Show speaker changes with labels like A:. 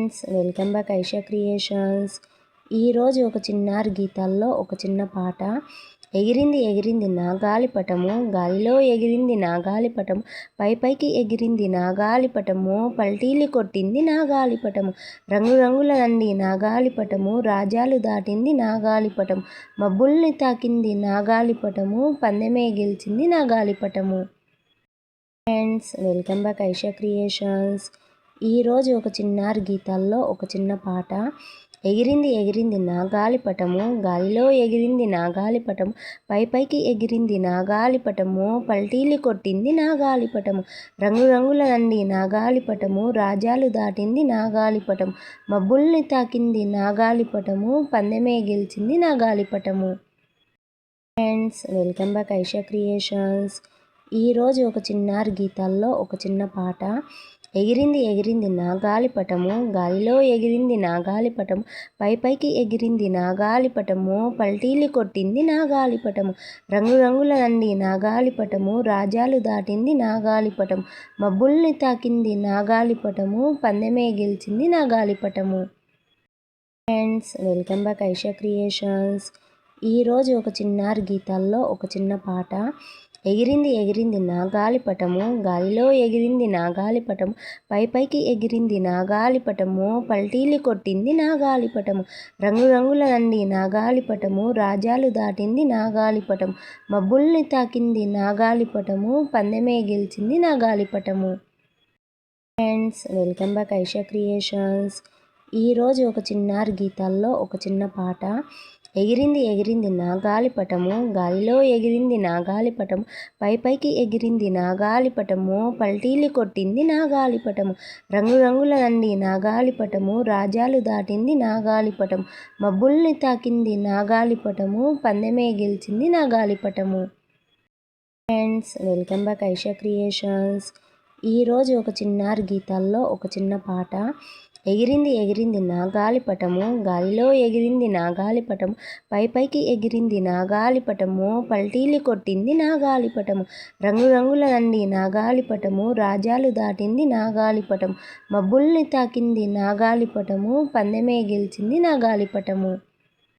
A: Friends, welcome back Aisha creations. ఈరోజు ఒక చిన్నారి గీతాల్లో ఒక చిన్న పాట. ఎగిరింది ఎగిరింది నా గాలిపటము, గాలిలో ఎగిరింది నా గాలిపటము, పై పైకి ఎగిరింది నా గాలిపటము, పల్టీలు కొట్టింది నా గాలిపటము, రంగు రంగుల నంది నా గాలిపటము, రాజ్యాలు దాటింది నా గాలిపటము, మబ్బుల్ని తాకింది నా గాలిపటము, పందెమే గెలిచింది నా గాలిపటము. Friends, welcome back Aisha creations. ఈరోజు ఒక చిన్నారి గీతాల్లో ఒక చిన్న పాట. ఎగిరింది ఎగిరింది నా గాలిపటము, గాలిలో ఎగిరింది నా గాలిపటము, పై పైకి ఎగిరింది నా గాలిపటము, పల్టీలు కొట్టింది నా గాలిపటము, రంగు రంగుల నంది నా గాలిపటము, రాజ్యాలు దాటింది నా గాలిపటము, మబ్బుల్ని తాకింది నా గాలిపటము, పందెమే గెలిచింది నా గాలిపటము. Friends, welcome back Aisha creations. ఈరోజు ఒక చిన్నారి గీతాల్లో ఒక చిన్న పాట. ఎగిరింది ఎగిరింది నా గాలిపటము, గాలిలో ఎగిరింది నా గాలిపటము, పై పైకి ఎగిరింది నా గాలిపటము, పల్టీలు కొట్టింది నా గాలిపటము, రంగు రంగుల నంది నా గాలిపటము, రాజ్యాలు దాటింది నా గాలిపటము, మబ్బుల్ని తాకింది నా గాలిపటము, పందెమే గెలిచింది నా గాలిపటము. Friends, welcome back Aisha creations. ఈరోజు ఒక చిన్నారి గీతాల్లో ఒక చిన్న పాట. ఎగిరింది ఎగిరింది నా గాలిపటము, గాలిలో ఎగిరింది నా గాలిపటము, పై పైకి ఎగిరింది నా గాలిపటము, పల్టీలు కొట్టింది నా గాలిపటము, రంగు రంగుల నంది నా గాలిపటము, రాజ్యాలు దాటింది నా గాలిపటము, మబ్బుల్ని తాకింది నా గాలిపటము, పందెమే గెలిచింది నా గాలిపటము. Friends, welcome back Aisha creations. ఈరోజు ఒక చిన్నారి గీతాల్లో ఒక చిన్న పాట. ఎగిరింది ఎగిరింది నా గాలిపటము, గాలిలో ఎగిరింది నా గాలిపటము, పై పైకి ఎగిరింది నా గాలిపటము, పల్టీలు కొట్టింది నా గాలిపటము, రంగు రంగుల నంది నా గాలిపటము, రాజ్యాలు దాటింది నా గాలిపటము, మబ్బుల్ని తాకింది నా గాలిపటము, పందెమే గెలిచింది నా గాలిపటము. Friends, welcome back Aisha creations. ఈరోజు ఒక చిన్నారి గీతాల్లో ఒక చిన్న పాట. ఎగిరింది ఎగిరింది నా గాలిపటము, గాలిలో ఎగిరింది నా గాలిపటము, పై పైకి ఎగిరింది నా గాలిపటము, పల్టీలు కొట్టింది నా గాలిపటము, రంగు రంగుల నంది నా గాలిపటము, రాజ్యాలు దాటింది నా గాలిపటము, మబ్బుల్ని తాకింది నా గాలిపటము, పందెమే గెలిచింది నా గాలిపటము.